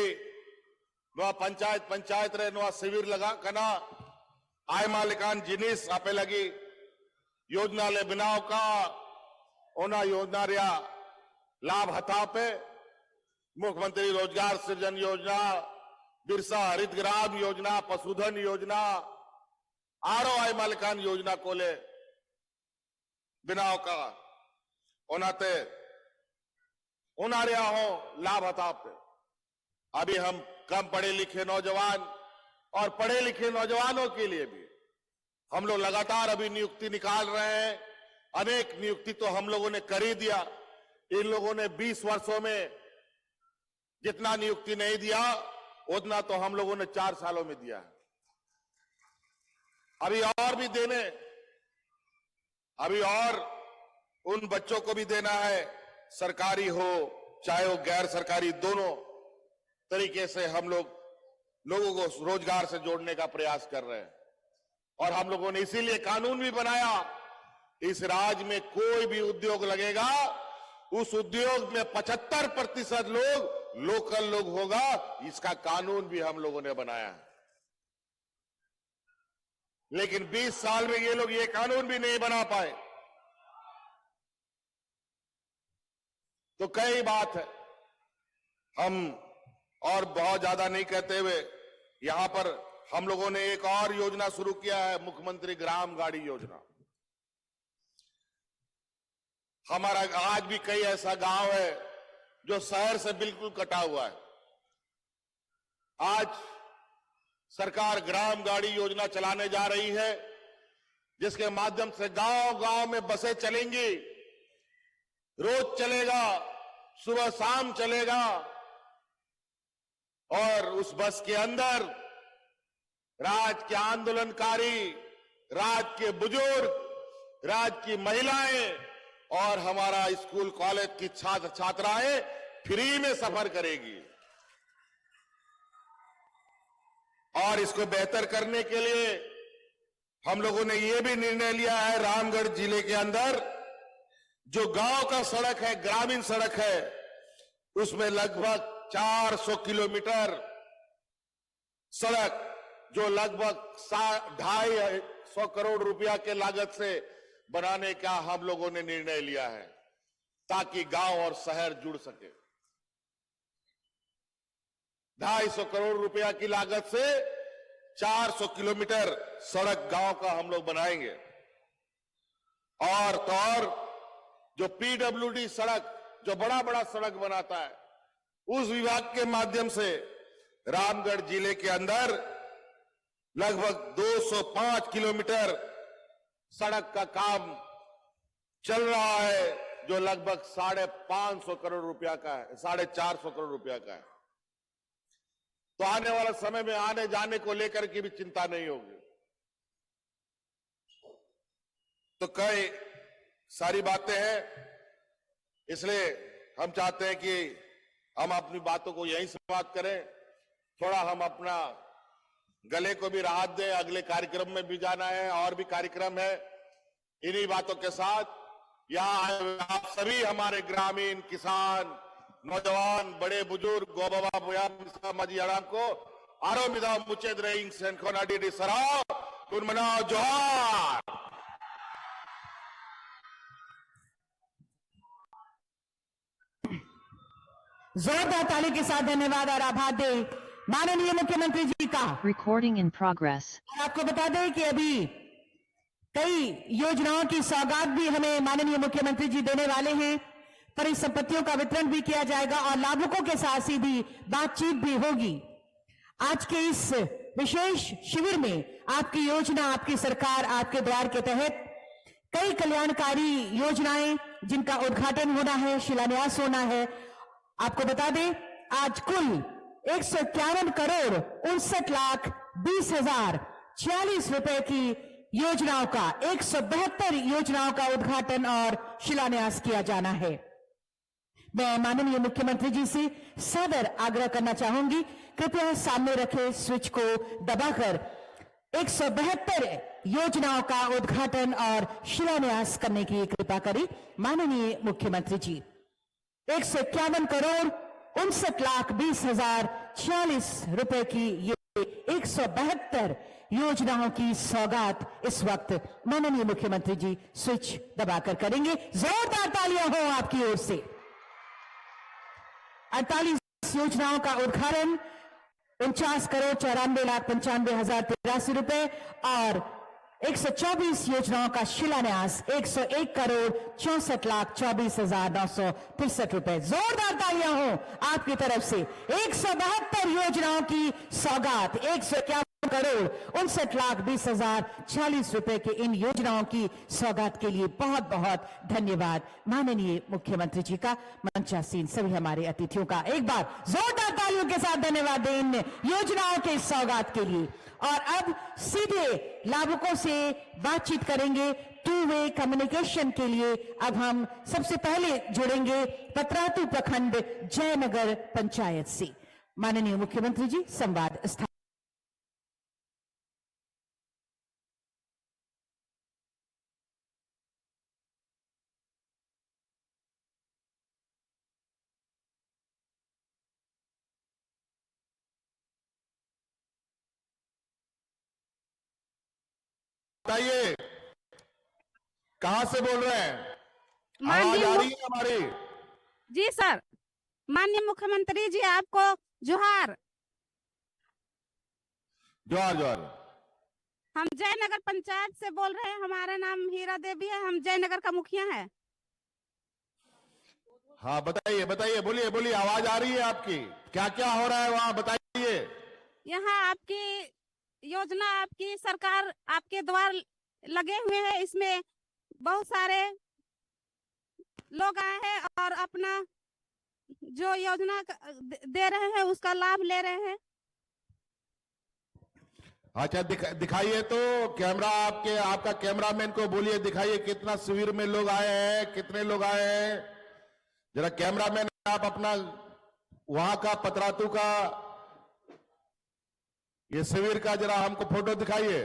Speaker 2: नवा पंचायत रे नवा शिविर लगा कना आयमा लेकान जिनिस आपे लगी योजना ले बनाव का ओना योजना रिया लाभ हता पे मुख्यमंत्री रोजगार सृजन योजना, बिरसा हरित ग्राम योजना, पशुधन योजना, आरो आयमा लेकान योजना को ले बनाव का ओनाते उनारिया हो लाभ हता पे। अभी हम कम पढ़े लिखे नौजवान और पढ़े लिखे नौजवानों के लिए भी हम लोग लगातार अभी नियुक्ति निकाल रहे हैं। अनेक नियुक्ति तो हम लोगों ने कर ही दिया। इन लोगों ने 20 वर्षों में जितना नियुक्ति नहीं दिया, उतना तो हम लोगों ने 4 सालों में दिया है। अभी और भी देने, अभी और उन बच्चों को भी देना है, सरकारी हो चाहे वो गैर सरकारी, दोनों तरीके से हम लोगों को रोजगार से जोड़ने का प्रयास कर रहे हैं। और हम लोगों ने इसीलिए कानून भी बनाया, इस राज्य में कोई भी उद्योग लगेगा, उस उद्योग में 75% लोग लोकल लोग होगा, इसका कानून भी हम लोगों ने बनाया है। लेकिन 20 साल में ये लोग ये कानून भी नहीं बना पाए। तो कई बात है, हम और बहुत ज्यादा नहीं कहते हुए यहां पर हम लोगों ने एक और योजना शुरू किया है, मुख्यमंत्री ग्राम गाड़ी योजना। हमारा आज भी कई ऐसा गांव है जो शहर से बिल्कुल कटा हुआ है। आज सरकार ग्राम गाड़ी योजना चलाने जा रही है, जिसके माध्यम से गांव गांव में बसें चलेंगी, रोज चलेगा, सुबह शाम चलेगा। और उस बस के अंदर राज्य के आंदोलनकारी, राज्य के बुजुर्ग, राज्य की महिलाएं और हमारा स्कूल कॉलेज की छात्र छात्राएं फ्री में सफर करेगी। और इसको बेहतर करने के लिए हम लोगों ने यह भी निर्णय लिया है, रामगढ़ जिले के अंदर जो गांव का सड़क है, ग्रामीण सड़क है, उसमें लगभग 400 किलोमीटर सड़क जो लगभग 250 करोड़ रुपया के लागत से बनाने का हम लोगों ने निर्णय लिया है, ताकि गांव और शहर जुड़ सके। 250 करोड़ रुपया की लागत से 400 किलोमीटर सड़क गांव का हम लोग बनाएंगे। और तो और जो पीडब्ल्यूडी सड़क, जो बड़ा बड़ा सड़क बनाता है, उस विभाग के माध्यम से रामगढ़ जिले के अंदर लगभग 205 किलोमीटर सड़क का काम चल रहा है, जो लगभग 550 करोड़ रुपया का है, 450 करोड़ रुपया का है। तो आने वाला समय में आने जाने को लेकर के भी चिंता नहीं होगी। तो कई सारी बातें हैं, इसलिए हम चाहते हैं कि हम अपनी बातों को यहीं समाप्त करें, थोड़ा हम अपना गले को भी राहत दें, अगले कार्यक्रम में भी जाना है और भी कार्यक्रम है। इन्हीं बातों के साथ यहाँ आप सभी हमारे ग्रामीण किसान, नौजवान, बड़े बुजुर्ग, गोबाबा बोया मजी अड़ाम को आरो मिदा मुचेद रेइंग सेनखोना डी सराव कुन मनाओ जोहार।
Speaker 1: जोरदार ताली के साथ धन्यवाद और आभार दे माननीय मुख्यमंत्री जी का।
Speaker 4: Recording in progress.
Speaker 1: आपको बता दें कि अभी कई योजनाओं की सौगात भी हमें माननीय मुख्यमंत्री जी देने वाले हैं। परिसंपत्तियों का वितरण भी किया जाएगा और लाभुकों के साथ सीधी बातचीत भी होगी। आज के इस विशेष शिविर में आपकी योजना, आपकी सरकार, आपके द्वार के तहत कई कल्याणकारी योजनाएं जिनका उद्घाटन होना है, शिलान्यास होना है। आपको बता दें आज कुल 151 करोड़ 59,20,046 रुपए की योजनाओं का 172 योजनाओं का उद्घाटन और शिलान्यास किया जाना है। मैं माननीय मुख्यमंत्री जी से सदर आग्रह करना चाहूंगी, कृपया सामने रखे स्विच को दबाकर 172 योजनाओं का उद्घाटन और शिलान्यास करने की कृपा करें। माननीय मुख्यमंत्री जी, 151 करोड़ 59,20,046 रुपए की ये 172 योजनाओं की सौगात इस वक्त माननीय मुख्यमंत्री जी स्विच दबाकर करेंगे। जोरदार तालियां हो आपकी ओर से। 48 योजनाओं का उद्घाटन 49 करोड़ 94,95,083 रुपए और 124 योजनाओं का शिलान्यास 101 करोड़ 64,24,963 रुपए। जोरदार तालियां हो आपकी तरफ से। 172 योजनाओं की सौगात 151 करोड़ 59,20,046 रुपए के इन योजनाओं की सौगात के लिए बहुत बहुत धन्यवाद माननीय मुख्यमंत्री जी का, मंचासीन सभी हमारे अतिथियों का। एक बार जोरदार तालियों के साथ धन्यवाद दें इन योजनाओं के सौगात के लिए। और अब सीधे लाभुकों से बातचीत करेंगे। टू वे कम्युनिकेशन के लिए अब हम सबसे पहले जुड़ेंगे पतरातू प्रखंड जयनगर पंचायत से। माननीय मुख्यमंत्री जी संवाद स्थापित।
Speaker 2: बताइए कहां से बोल रहे हैं? आवाज
Speaker 5: माननीय
Speaker 2: आ रही है हमारी?
Speaker 5: जी सर, माननीय मुख्यमंत्री जी आपको जोहार।
Speaker 2: जोहार जोहार।
Speaker 5: हम जयनगर पंचायत से बोल रहे हैं, हमारा नाम हीरा देवी है, हम जयनगर का मुखिया है।
Speaker 2: हाँ बताइए बताइए, बोलिए बोलिए, आवाज आ रही है आपकी। क्या क्या हो रहा है वहां बताइए।
Speaker 5: यहाँ आपकी योजना, आपकी सरकार, आपके द्वार लगे हुए हैं, इसमें बहुत सारे लोग आए हैं और अपना जो योजना दे रहे हैं उसका लाभ ले रहे हैं।
Speaker 2: अच्छा दिखाइए तो कैमरा, आपका कैमरामैन को बोलिए, दिखाइए कितना शिविर में लोग आए हैं, कितने लोग आए हैं। जरा कैमरामैन आप अपना वहां का पतरातू का ये शिविर का जरा हमको फोटो दिखाइए।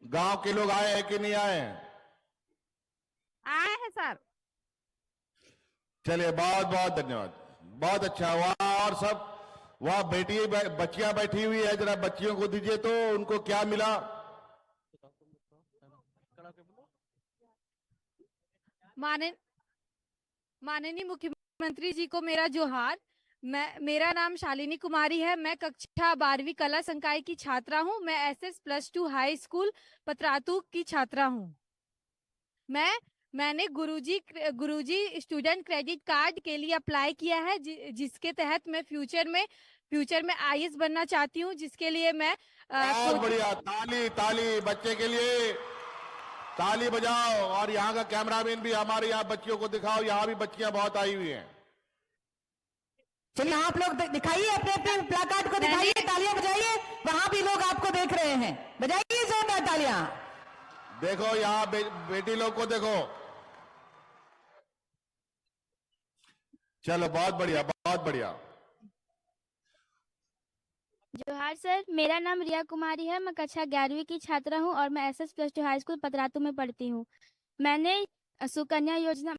Speaker 2: गांव के लोग आए हैं कि नहीं आए हैं?
Speaker 5: आए हैं सर।
Speaker 2: चलिए बहुत बहुत धन्यवाद, बहुत अच्छा। वहां और सब वह बच्चियां बैठी हुई है, जरा बच्चियों को दीजिए तो उनको क्या मिला।
Speaker 4: माननीय मुख्यमंत्री जी को मेरा जोहार। मेरा नाम शालिनी कुमारी है। मैं कक्षा 12वीं कला संकाय की छात्रा हूँ। मैं SS+2 हाई स्कूल पतरातू की छात्रा हूँ। मैंने गुरुजी स्टूडेंट क्रेडिट कार्ड के लिए अप्लाई किया है, जिसके तहत मैं फ्यूचर में IAS बनना चाहती हूँ, जिसके लिए मैं
Speaker 2: बहुत बढ़िया, ताली ताली बच्चे के लिए, ताली बजाओ। और यहाँ का कैमरामैन भी हमारे यहाँ बच्चियों को दिखाओ, यहाँ भी बच्चियां बहुत आई हुई हैं।
Speaker 1: चलिए आप लोग दिखाइए, अपने अपने प्लाकार्ड को दिखाइए, तालियां बजाइए। वहां भी लोग आपको देख रहे हैं, बजाइए जोरदार तालियां।
Speaker 2: देखो यहाँ बेटी लोग को देखो। चलो बहुत बढ़िया, बहुत बढ़िया।
Speaker 6: जोहार सर, मेरा नाम रिया कुमारी है। मैं कक्षा 11वीं की छात्रा हूं और मैं SS+2 हाई स्कूल पतरातू में पढ़ती हूं। मैंने सुकन्या योजना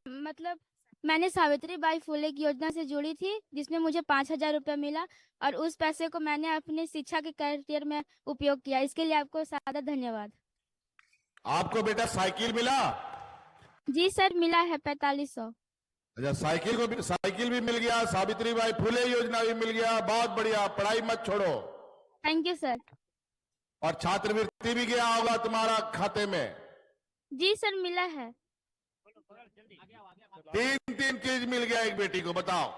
Speaker 6: मैंने सावित्री बाई फुले की योजना से जुड़ी थी, जिसमें मुझे 5,000 रुपये मिला और उस पैसे को मैंने अपने शिक्षा के करियर में उपयोग किया। इसके लिए आपको सादर धन्यवाद।
Speaker 2: आपको बेटा साइकिल मिला?
Speaker 6: जी सर, मिला है 4500।
Speaker 2: अच्छा, साइकिल भी मिल गया, सावित्री बाई फुले योजना भी मिल गया, बहुत बढ़िया। पढ़ाई मत छोड़ो।
Speaker 6: Thank you sir.
Speaker 2: और छात्रवृत्ति भी गया होगा तुम्हारा खाते में?
Speaker 6: जी सर, मिला है।
Speaker 2: 3 चीज मिल गया एक बेटी को, बताओ।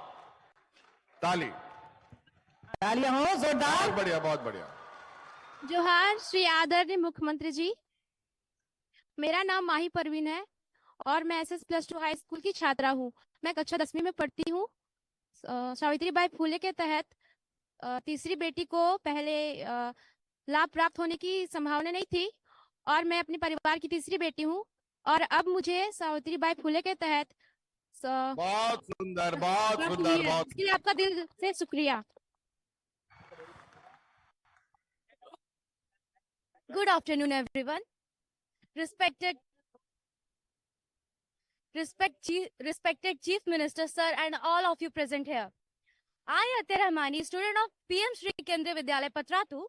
Speaker 2: तालियां
Speaker 1: हो जोरदार।
Speaker 2: बहुत बढ़िया, बहुत बढ़िया।
Speaker 4: जोहार श्री आदरणीय मुख्यमंत्री जी। मेरा नाम माही परवीन है और मैं SS+2 हाई स्कूल की छात्रा हूँ। मैं कक्षा 10वीं में पढ़ती हूँ। सावित्री बाई फुले के तहत तीसरी बेटी को पहले लाभ प्राप्त होने की संभावना नहीं थी और मैं अपने परिवार की तीसरी बेटी हूँ और अब मुझे सावित्री बाई फुले के तहत
Speaker 2: बहुत सुंदर, बहुत सुंदर, बहुत।
Speaker 4: इसके लिए आपका दिल से शुक्रिया। Good afternoon everyone. Respected Chief Minister Sir and all of you present here. I Atya Rahmani, student of PM Shri Kendriya Vidyalaya Patratu,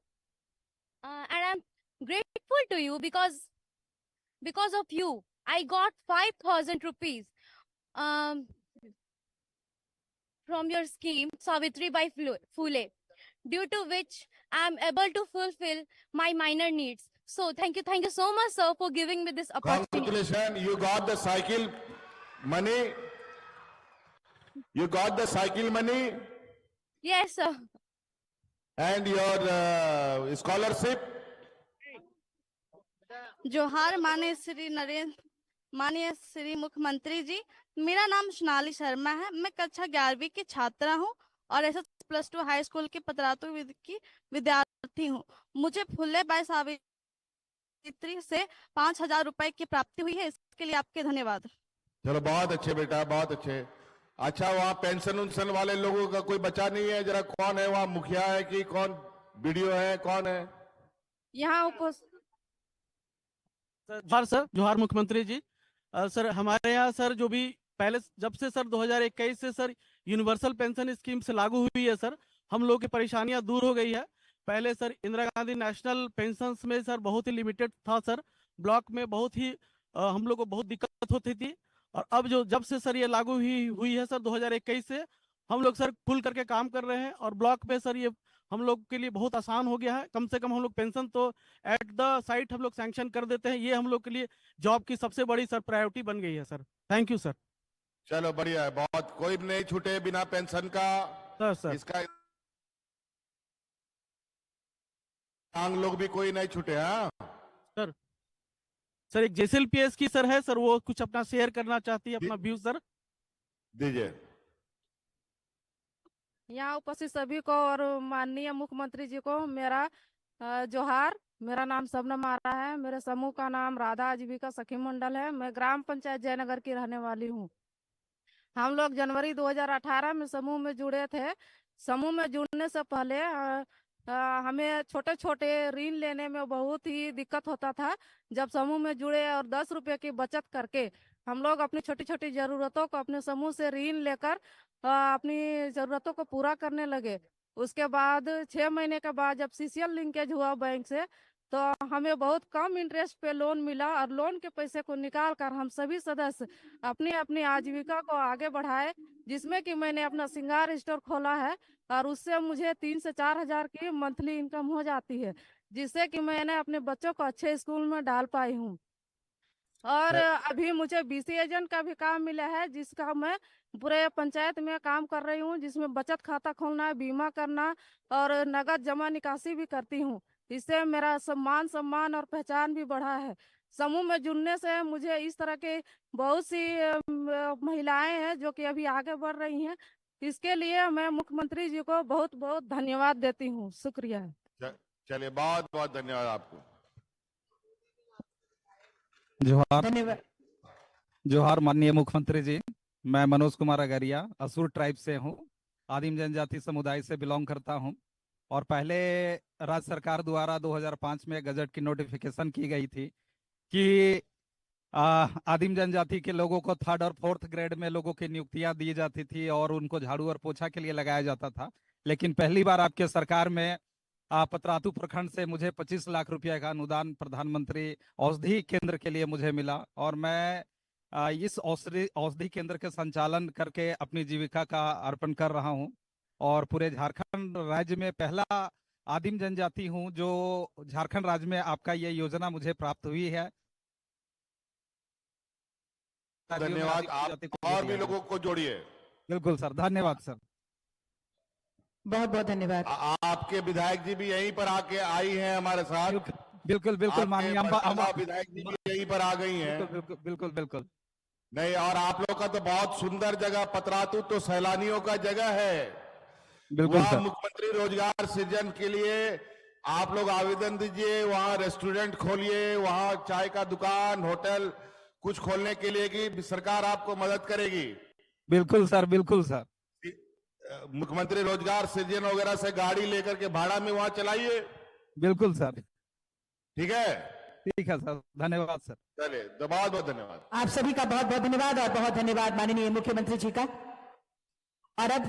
Speaker 4: and I'm grateful to you because of you I got 5,000 rupees from your scheme Savitri Bai Phule, due to which I'm able to fulfill my minor needs. So thank you so much, sir, for giving me this opportunity.
Speaker 2: Congratulations, you got the cycle money. You got the cycle money
Speaker 4: Yes, sir.
Speaker 2: and your scholarship.
Speaker 7: जोहार माननीय श्री मुख्यमंत्री जी। मेरा नाम सोनाली शर्मा है। मैं कक्षा 11वीं की छात्रा हूं और SS+2 हाई स्कूल के पतरातू की विद्यार्थी हूं। मुझे फुले बाई सावित्री से 5,000 रुपए की प्राप्ति हुई है। इसके लिए आपके धन्यवाद।
Speaker 2: चलो बहुत अच्छे बेटा, बहुत अच्छे। अच्छा, वहाँ पेंशन उन्शन वाले लोगों का कोई बचा नहीं है? जरा कौन है वहाँ, मुखिया है कि कौन, वीडियो है, कौन है?
Speaker 4: यहाँ उपस्थित
Speaker 8: जोहार सर, जोहार मुख्यमंत्री जी। सर हमारे यहाँ सर जो भी पहले जब से सर 2021 से सर यूनिवर्सल पेंशन स्कीम से लागू हुई है सर, हम लोग की परेशानियां दूर हो गई है। पहले sir Indira Gandhi national pension में सर बहुत ही लिमिटेड था सर, ब्लॉक में बहुत ही हम लोग को बहुत दिक्कत होती थी। और अब जब से सर ये लागू हुई है सर 2021 से, हम लोग सर खुल करके काम कर रहे हैं और ब्लॉक में सर ये हम लोग के लिए बहुत आसान हो गया है। कम से कम हम लोग पेंशन तो एट द साइट हम लोग सैंक्शन कर देते हैं। ये हम लोग के लिए जॉब की सबसे बड़ी सर प्रायोरिटी बन गई है सर। Thank you sir.
Speaker 2: चलो बढ़िया है, बहुत। कोई भी नहीं छूटे बिना पेंशन का
Speaker 8: सर
Speaker 2: इसका, लोग भी कोई नहीं छूटे। हाँ
Speaker 8: सर एक JSLPS की सर है सर, वो कुछ अपना शेयर करना चाहती है, अपना व्यू सर
Speaker 2: दीजिए।
Speaker 4: यहाँ उपस्थित सभी को और माननीय मुख्यमंत्री जी को मेरा जोहार। मेरा नाम शबनम आरा है। मेरे समूह का नाम राधा आजीविका सखी मंडल है। मैं ग्राम पंचायत जयनगर की रहने वाली हूँ। हम लोग जनवरी 2018 में समूह में जुड़े थे। समूह में जुड़ने से पहले हमें छोटे छोटे ऋण लेने में बहुत ही दिक्कत होता था। जब समूह में जुड़े और 10 रुपए की बचत करके हम लोग अपनी छोटी छोटी जरूरतों को अपने समूह से ऋण लेकर अपनी जरूरतों को पूरा करने लगे। उसके बाद 6 महीने के बाद जब सीसीएल लिंकेज हुआ बैंक से, तो हमें बहुत कम इंटरेस्ट पे लोन मिला, और लोन के पैसे को निकाल कर हम सभी सदस्य अपनी अपनी आजीविका को आगे बढ़ाए, जिसमें कि मैंने अपना श्रृंगार स्टोर खोला है, और उससे मुझे 3 से 4 हजार की मंथली इनकम हो जाती है, जिससे कि मैंने अपने बच्चों को अच्छे स्कूल में डाल पाई हूँ। और अभी मुझे बीसी एजेंट का भी काम मिला है, जिसका मैं पूरे पंचायत में काम कर रही हूँ, जिसमें बचत खाता खोलना है, बीमा करना और नगद जमा निकासी भी करती हूँ। इससे मेरा सम्मान और पहचान भी बढ़ा है। समूह में जुड़ने से मुझे इस तरह के बहुत सी महिलाएं हैं जो कि अभी आगे बढ़ रही हैं। इसके लिए मैं मुख्यमंत्री जी को बहुत बहुत धन्यवाद देती हूँ। शुक्रिया।
Speaker 2: चलिए, बहुत बहुत धन्यवाद आपको।
Speaker 9: जोहार
Speaker 1: धन्यवाद।
Speaker 9: जोहार माननीय मुख्यमंत्री जी। मैं मनोज कुमार अगरिया असुर ट्राइब से हूँ, आदिम जनजाति समुदाय से बिलोंग करता हूँ। और पहले राज्य सरकार द्वारा 2005 में गजट की नोटिफिकेशन की गई थी कि आदिम जनजाति के लोगों को 3rd और 4th ग्रेड में लोगों की नियुक्तियां दी जाती थी और उनको झाड़ू और पोछा के लिए लगाया जाता था। लेकिन पहली बार आपके सरकार में पतरातू प्रखंड से मुझे 25 लाख रुपए का अनुदान प्रधानमंत्री औषधि केंद्र के लिए मुझे मिला, और मैं इस औषधि केंद्र के संचालन करके अपनी जीविका का अर्पण कर रहा हूं। और पूरे झारखंड राज्य में पहला आदिम जनजाति हूं जो झारखंड राज्य में आपका ये योजना मुझे प्राप्त हुई है।
Speaker 2: धन्यवाद। आप और भी लोगों को जोड़िए।
Speaker 9: बिल्कुल सर, धन्यवाद सर।
Speaker 1: बहुत बहुत धन्यवाद।
Speaker 2: आपके विधायक जी भी यहीं पर आके आई हैं हमारे साथ।
Speaker 9: बिल्कुल बिल्कुल माननीय
Speaker 2: अम्बा विधायक जी भी यहीं पर आ गई हैं।
Speaker 9: बिल्कुल बिल्कुल बिल्कुल।
Speaker 2: नहीं, और आप लोग का तो बहुत सुंदर जगह, पतरातू तो सैलानियों का जगह है।
Speaker 9: बिल्कुल
Speaker 2: वहाँ
Speaker 9: सर।
Speaker 2: मुख्यमंत्री रोजगार सृजन के लिए आप लोग आवेदन दीजिए, वहाँ रेस्टोरेंट खोलिए, वहाँ चाय का दुकान, होटल कुछ खोलने के लिए कि सरकार आपको मदद करेगी।
Speaker 9: बिल्कुल सर, बिल्कुल सर।
Speaker 2: मुख्यमंत्री रोजगार सृजन वगैरह से गाड़ी लेकर के भाड़ा में वहां चलाइए।
Speaker 9: बिल्कुल सर।
Speaker 2: ठीक है,
Speaker 9: ठीक है सर, धन्यवाद सर।
Speaker 2: चलिए, बहुत बहुत धन्यवाद।
Speaker 1: आप सभी का बहुत बहुत धन्यवाद और बहुत धन्यवाद माननीय मुख्यमंत्री जी का। और अब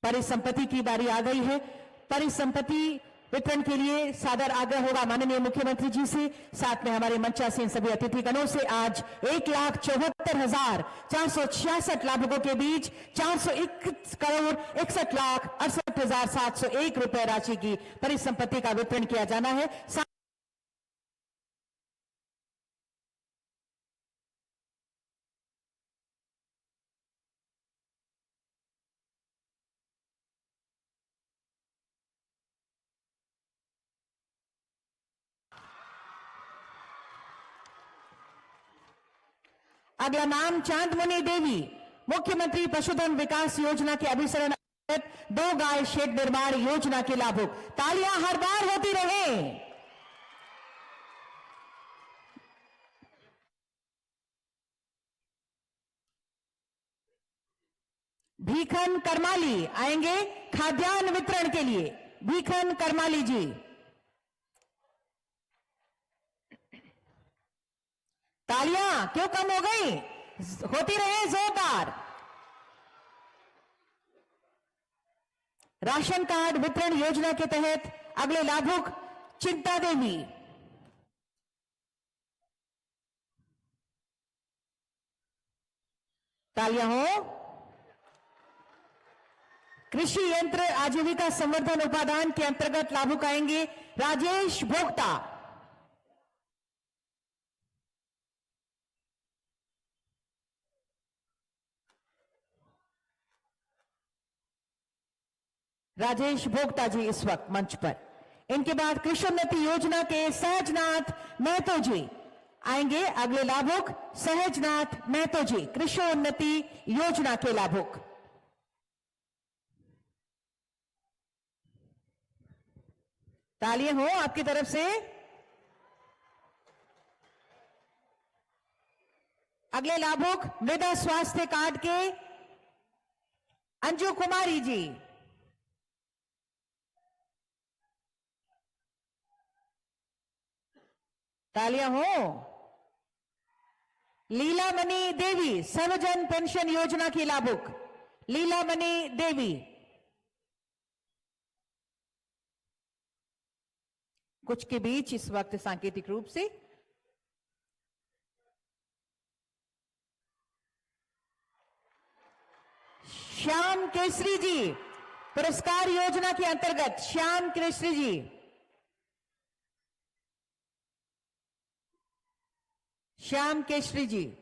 Speaker 1: परिसंपत्ति की बारी आ गई है। परिसंपत्ति वितरण के लिए सादर आग्रह होगा माननीय मुख्यमंत्री जी से, साथ में हमारे मंचासीन सभी अतिथिगणों से। आज 1,74,466 लाभुकों के बीच 401,61,68,68,701 रुपए राशि की परिसंपत्ति का वितरण किया जाना है। अगला नाम चांदमुनि देवी, मुख्यमंत्री पशुधन विकास योजना के अभिसरण 2 गाय शेड निर्माण योजना के लाभुक। तालियां हर बार होती रहे। भीखन करमाली आएंगे खाद्यान्न वितरण के लिए। भीखन करमाली जी। तालियां क्यों कम हो गई? होती रहे जोरदार। राशन कार्ड वितरण योजना के तहत अगले लाभुक चिंता देवी। तालियां हो। कृषि यंत्र आजीविका संवर्धन उपादान के अंतर्गत लाभुक आएंगे राजेश भोक्ता। राजेश भोक्ता जी इस वक्त मंच पर। इनके बाद कृषोन्नति योजना के सहजनाथ महतो जी आएंगे अगले लाभुक। सहजनाथ महतो जी, कृषोन्नति योजना के लाभुक। तालियां हो आपकी तरफ से। अगले लाभुक मृदा स्वास्थ्य कार्ड के अंजू कुमारी जी। तालियां हो। लीलामणि देवी, सर्वजन पेंशन योजना की लाभुक। लीलामणि देवी। कुछ के बीच इस वक्त सांकेतिक रूप से श्याम केसरी जी, पुरस्कार योजना के अंतर्गत श्याम केसरी जी। श्याम केसरी जी।